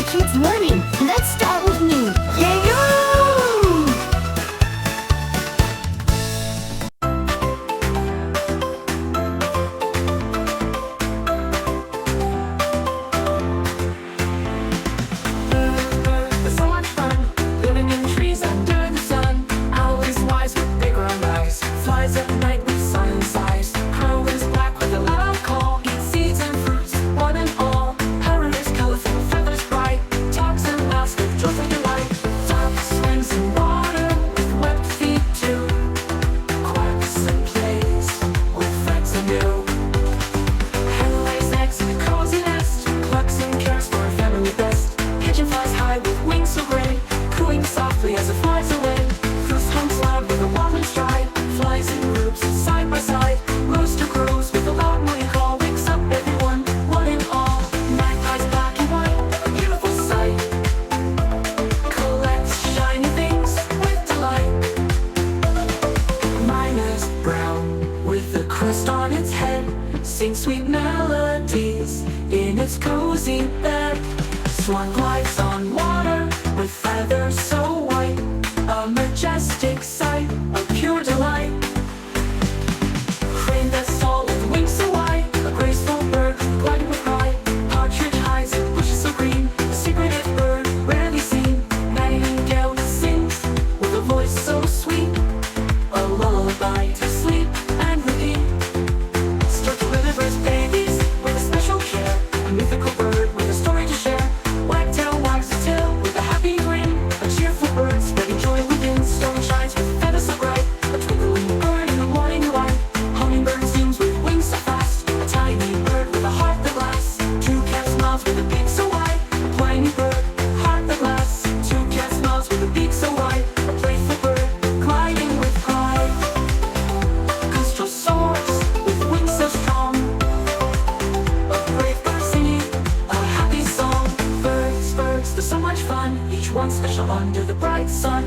kids learning. Let's start with me. Layrucs! There's so much fun living in trees under the sun. Owl is wise with big round eyes. Flies at night with sun inside. Crow is black with a loud call. Eats seeds and fruits, one and all. Parrot is colorful, feathers bright. Talks and laughs with joyful delight. Duck swims in water with webbed feet too. Quacks and plays with friends anew. Hen lays eggs in a cozy nest. Clucks and cares for her family best. Pigeon flies high with wings so gray, cooing softly as it flies away. Goose humps loud with a wobbling stride. Flies in groups side by side. Rooster crows with a loud morning call. Wakes up everyone, one and all. Magpie's black and white, a beautiful sight. Collects shiny things with delight. Miner's brown with a crest on its head. Sings sweet melodies in its cozy bed. Swan glides on water with feathers so white. A majestic sight, a pure delight. Crane that's tall with wings so wide. A graceful bird gliding with pride. Partridge hides in bushes so green. A secretive bird rarely seen. Nightingale sings with a voice so sweet. A lullaby to sleep and repeat. Stork delivers babies with a special care. A mythical bird with a story to share. Wagtail wags his tail with a happy grin. A cheerful bird spreading joy within. Stone shines with feathers so bright. A twinkling bird in the morning light. Hummingbird zooms with wings so fast. A tiny bird with a heart that lasts. Toucan smiles with a beak so wide. A tiny bird, heart that lasts. Toucan smiles with a beak so wide. A playful bird, gliding with pride. Kestrel soars with wings so strong. A brave bird singing a happy song. Birds, they're so much fun. Each one special under the bright sun.